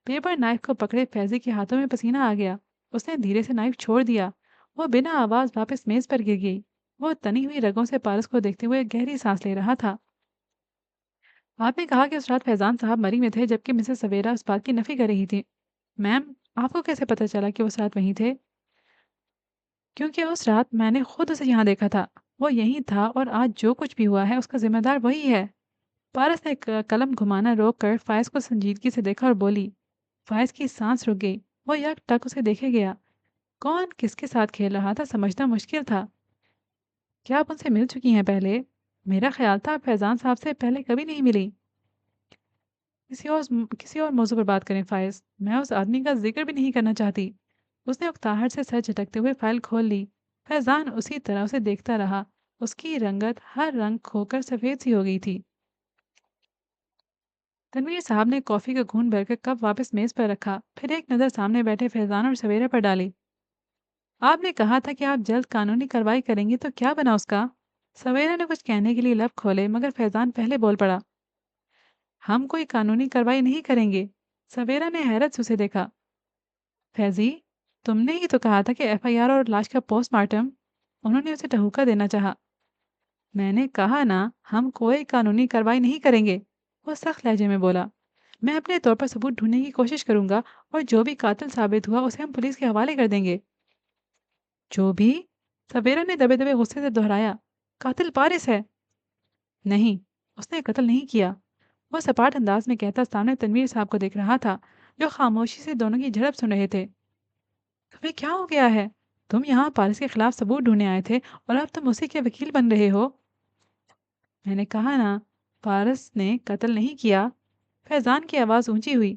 پیپر نائف کو پکڑے فیضی کے ہاتھوں میں پسینہ آ گیا۔ اس نے دھیرے سے نائف چھوڑ دیا۔ وہ بنا آواز واپس میز پر گر گئی۔ وہ تنی ہوئی رگوں سے پارس کو دیکھتے ہوئے گہری سانس لے رہا تھا۔ آپ نے کہا کہ اس رات فیضان صاحب مری میں تھے، جبکہ مسز سویرا اس بات کی نفی کر رہی تھی۔ میم، آپ کو کیسے پتہ چلا کہ وہ اس رات وہیں تھے؟ کیونکہ اس رات میں نے خود اسے یہاں دیکھا تھا۔ وہ یہیں تھا اور آج جو کچھ بھی ہوا ہے اس کا ذمہ دار وہی ہے۔ پارس نے قلم گھمانا روک کر فائز کو سنجیدگی سے دیکھا اور بولی۔ فائز کی سانس رک گئی۔ وہ یک ٹک اسے دیکھے گیا۔ کون کس کے ساتھ کھیل رہا تھا سمجھنا مشکل تھا۔ کیا آپ ان سے مل چکی ہیں پہلے؟ میرا خیال تھا آپ فیضان صاحب سے پہلے کبھی نہیں ملی۔ کسی اور موضوع پر بات کریں فائز، میں اس آدمی کا ذکر بھی نہیں کرنا چاہتی۔ اس نے اکتاہٹ سے سر جھٹکتے ہوئے فائل کھول لی۔ فیضان اسی طرح اسے دیکھتا رہا۔ اس کی رنگت ہر رنگ کھو کر سفید سی ہو گئی تھی۔ تنویر صاحب نے کافی کا گھون بھر کر کپ واپس میز پر رکھا، پھر ایک نظر سامنے بیٹھے فیضان اور سویرا پر ڈالی۔ آپ نے کہا تھا کہ آپ جلد قانونی کارروائی کریں گے، تو کیا بنا اس کا؟ سویرا نے کچھ کہنے کے لیے لب کھولے، مگر فیضان پہلے بول پڑا۔ ہم کوئی قانونی کارروائی نہیں کریں گے۔ سویرا نے حیرت سے اسے دیکھا۔ فیضی، تم نے ہی تو کہا تھا کہ ایف آئی آر اور لاش کا پوسٹ مارٹم۔ انہوں نے اسے ٹہوکا دینا چاہا۔ میں نے کہا نا، ہم کوئی قانونی کارروائی نہیں کریں گے، وہ سخت لہجے میں بولا۔ میں اپنے طور پر ثبوت ڈھونڈنے کی کوشش کروں گا، اور جو بھی قاتل ثابت ہوا اسے ہم پولیس کے حوالے کر دیں گے۔ جو بھی؟ سویرا نے دبے دبے غصے سے دہرایا۔ قاتل پارس ہے۔ نہیں، اس نے قتل نہیں کیا، وہ سپاٹ انداز میں کہتا سامنے تنویر صاحب کو دیکھ رہا تھا، جو خاموشی سے دونوں کی جھڑپ سن رہے تھے۔ تمہیں کیا ہو گیا ہے؟ تم یہاں پارس کے خلاف ثبوت ڈھونڈنے آئے تھے اور اب تم اسی کے وکیل بن رہے ہو۔ میں نے کہا نا، پارس نے قتل نہیں کیا۔ فیضان کی آواز اونچی ہوئی۔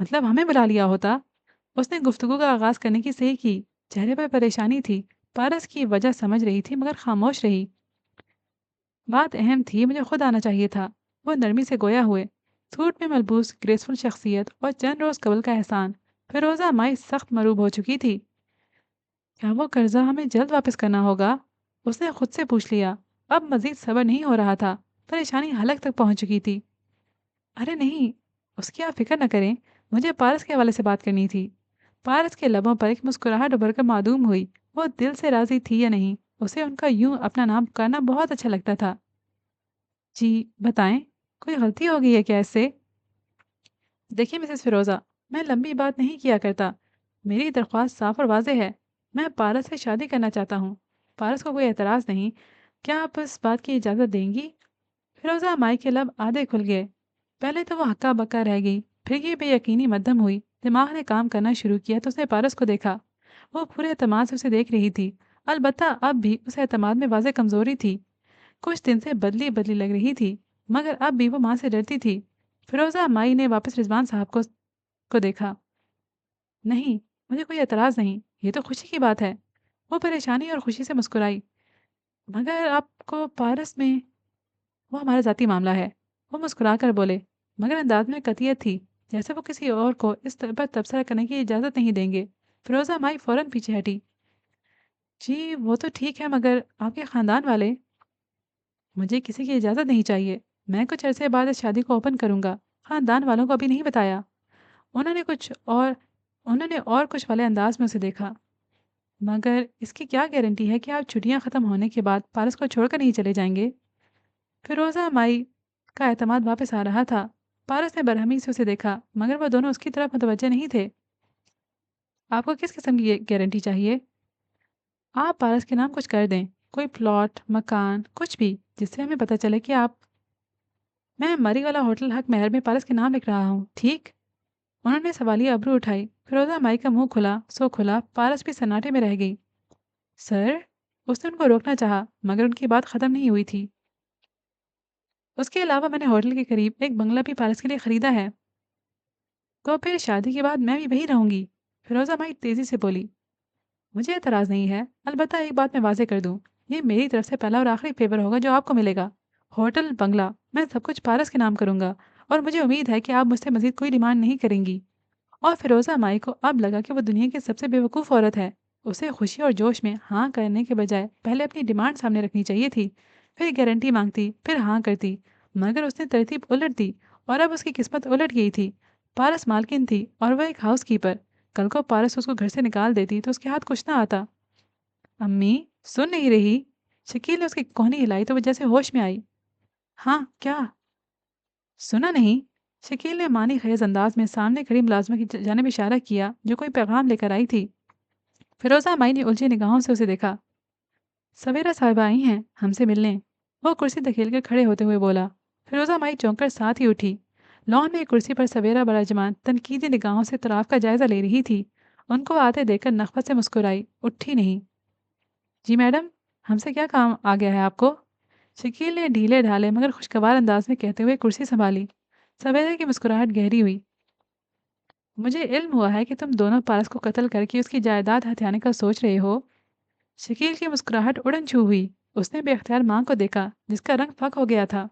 مطلب ہمیں بلا لیا ہوتا؟ اس نے گفتگو کا آغاز کرنے کی صحیح کی، چہرے پر پریشانی تھی۔ پارس کی وجہ سمجھ رہی تھی مگر خاموش رہی۔ بات اہم تھی، مجھے خود آنا چاہیے تھا۔ وہ نرمی سے گویا ہوئے۔ سوٹ میں ملبوس گریسفل شخصیت اور چند روز قبل کا احسان، فیروزہ مائی سخت مروب ہو چکی تھی۔ کیا وہ قرضہ ہمیں جلد واپس کرنا ہوگا؟ اس نے خود سے پوچھ لیا۔ اب مزید صبر نہیں ہو رہا تھا، پریشانی حلق تک پہنچ چکی تھی۔ ارے نہیں، اس کی آپ فکر نہ کریں، مجھے پارس کے حوالے سے بات کرنی تھی۔ پارس کے لبوں پر ایک مسکراہٹ ابھر کر معدوم ہوئی۔ وہ دل سے راضی تھی یا نہیں، اسے ان کا یوں اپنا نام پکارنا بہت اچھا لگتا تھا۔ جی بتائیں، کوئی غلطی ہو گئی ہے کیا اس سے؟ دیکھیے مسز فیروزہ، میں لمبی بات نہیں کیا کرتا۔ میری درخواست صاف اور واضح ہے۔ میں پارس سے شادی کرنا چاہتا ہوں۔ پارس کو کوئی اعتراض نہیں۔ کیا آپ اس بات کی اجازت دیں گی؟ فیروزہ مائی کے لب آدھے کھل گئے۔ پہلے تو وہ ہکا بکا رہ گئی، پھر یہ بے یقینی مدھم ہوئی۔ دماغ نے کام کرنا شروع کیا تو اس نے پارس کو دیکھا۔ وہ پورے اعتماد سے اسے دیکھ رہی تھی، البتہ اب بھی اس اعتماد میں واضح کمزوری تھی۔ کچھ دن سے بدلی بدلی لگ رہی تھی، مگر اب بھی وہ ماں سے ڈرتی تھی۔ فیروزہ مائی نے واپس رضوان صاحب کو دیکھا۔ نہیں، مجھے کوئی اعتراض نہیں، یہ تو خوشی کی بات ہے۔ وہ پریشانی اور خوشی سے مسکرائی۔ مگر آپ کو پارس میں، وہ ہمارا ذاتی معاملہ ہے، وہ مسکرا کر بولے، مگر انداز میں قطعیت تھی، جیسے وہ کسی اور کو اس پر تبصرہ کرنے کی اجازت نہیں دیں گے۔ فیروزہ مائی فوراً پیچھے ہٹی۔ جی وہ تو ٹھیک ہے، مگر آپ کے خاندان والے؟ مجھے کسی کی اجازت نہیں چاہیے۔ میں کچھ عرصے بعد اس شادی کو اوپن کروں گا۔ خاندان والوں کو ابھی نہیں بتایا۔ انہوں نے کچھ اور انہوں نے اور کچھ والے انداز میں اسے دیکھا۔ مگر اس کی کیا گارنٹی ہے کہ آپ چھٹیاں ختم ہونے کے بعد پارس کو چھوڑ کر نہیں چلے جائیں گے؟ فیروزہ مائی کا اعتماد واپس آ رہا تھا۔ پارس نے برہمی سے اسے دیکھا، مگر وہ دونوں اس کی طرف متوجہ نہیں تھے۔ آپ کو کس قسم کی گارنٹی چاہیے؟ آپ پارس کے نام کچھ کر دیں، کوئی پلاٹ، مکان، کچھ بھی، جس سے ہمیں پتہ چلے کہ آپ... میں مری والا ہوٹل حق مہر میں پارس کے نام لکھ رہا ہوں، ٹھیک؟ انہوں نے سوالیہ ابرو اٹھائی۔ فیروزہ مائی کا منہ کھلا سو کھلا، پارس بھی سناٹے میں رہ گئی۔ سر، اس نے ان کو روکنا چاہا، مگر ان کی بات ختم نہیں ہوئی تھی۔ اس کے علاوہ میں نے ہوٹل کے قریب ایک بنگلہ بھی پارس کے لیے خریدا ہے۔ تو پھر شادی کے بعد میں بھی وہی رہوں گی، فیروزہ مائی تیزی سے بولی۔ مجھے اعتراض نہیں ہے، البتہ ایک بات میں واضح کر دوں، یہ میری طرف سے پہلا اور آخری فیور ہوگا جو آپ کو ملے گا۔ ہوٹل، بنگلہ، میں سب کچھ پارس کے نام کروں گا، اور مجھے امید ہے کہ آپ مجھ سے مزید کوئی ڈیمانڈ نہیں کریں گی۔ اور فیروزہ مائی کو اب لگا کہ وہ دنیا کی سب سے بے وقوف عورت ہے۔ اسے خوشی اور جوش میں ہاں کرنے کے بجائے پہلے اپنی ڈیمانڈ سامنے رکھنی چاہیے تھی، پھر گارنٹی مانگتی، پھر ہاں کرتی۔ مگر اس نے ترتیب الٹ دی، اور اب اس کی قسمت الٹ گئی تھی۔ پارس مالکن تھی اور وہ ایک ہاؤس کیپر۔ کل کو پارس اس کو گھر سے نکال دیتی تو اس کے ہاتھ کچھ نہ آتا۔ امی سن نہیں رہی؟ شکیل نے اس کی کوہنی ہلائی تو وہ جیسے ہوش میں آئی۔ ہاں کیا؟ سنا نہیں؟ شکیل نے معنی خیز انداز میں سامنے کھڑی ملازمہ کی جانب اشارہ کیا جو کوئی پیغام لے کر آئی تھی۔ فیروزہ مائی نے الجھی نگاہوں سے اسے دیکھا۔ سویرا صاحبہ آئی ہیں ہم سے ملنے، وہ کرسی دھکیل کر کھڑے ہوتے ہوئے بولا۔ فیروزہ مائی چونک کر ساتھ ہی اٹھی۔ لان میں ایک کرسی پر سویرا براجمان تنقیدی نگاہوں سے طراف کا جائزہ لے رہی تھی۔ ان کو آتے دیکھ کر نخوت سے مسکرائی، اٹھی نہیں۔ جی میڈم، ہم سے کیا کام آ گیا ہے آپ کو؟ شکیل نے ڈھیلے ڈھالے مگر خوشگوار انداز میں کہتے ہوئے کرسی سنبھالی۔ سویرا کی مسکراہٹ گہری ہوئی۔ مجھے علم ہوا ہے کہ تم دونوں پارس کو قتل کر کے اس کی جائیداد ہتھیانے کا سوچ رہے ہو۔ شکیل کی مسکراہٹ اڑن چھو ہوئی۔ اس نے بے اختیار ماں کو دیکھا جس کا رنگ پھک ہو گیا تھا۔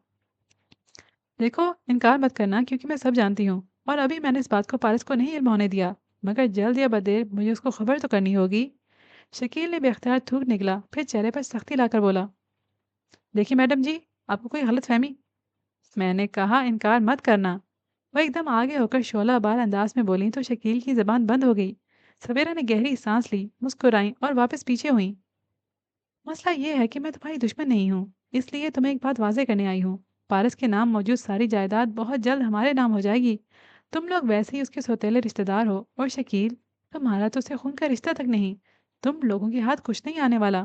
دیکھو، انکار مت کرنا کیونکہ میں سب جانتی ہوں، اور ابھی میں نے اس بات کو پارس کو نہیں علم ہونے دیا، مگر جلد یا بدیر مجھے اس کو خبر تو کرنی ہوگی۔ شکیل نے بے اختیار تھوک نکلا، پھر چہرے پر سختی لا کر بولا، دیکھیے میڈم جی، آپ کو کوئی غلط فہمی؟ میں نے کہا انکار مت کرنا۔ وہ ایک دم آگے ہو کر شعلہ بار انداز میں بولی تو شکیل کی زبان بند ہو گئی۔ سویرا نے گہری سانس لی، مسکرائیں اور واپس پیچھے ہوئیں۔ مسئلہ یہ ہے کہ میں تمہاری دشمن نہیں ہوں، اس لیے تمہیں ایک بات واضح کرنے آئی ہوں۔ پارس کے نام موجود ساری جائیداد بہت جلد ہمارے نام ہو جائے گی۔ تم لوگ ویسے ہی اس کے سوتیلے رشتہ دار ہو، اور شکیل، تمہارا تو اسے خون کا رشتہ تک نہیں۔ تم لوگوں کے ہاتھ کچھ نہیں آنے والا۔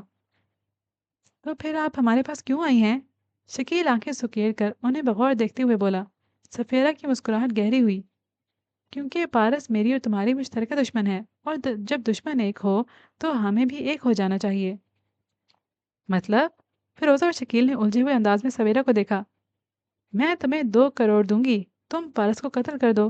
تو پھر آپ ہمارے پاس کیوں آئی ہیں؟ شکیل آنکھیں سکیڑ کر انہیں بغور دیکھتے ہوئے بولا۔ سفیرہ کی مسکراہٹ گہری ہوئی۔ کیونکہ پارس میری اور تمہاری مشترکہ دشمن ہے، اور جب دشمن ایک ہو تو ہمیں بھی ایک ہو جانا چاہیے۔ مطلب؟ فیروزہ اور شکیل نے الجھے ہوئے انداز میں سویرا کو دیکھا۔ میں تمہیں 2 کروڑ دوں گی، تم پارس کو قتل کر دو،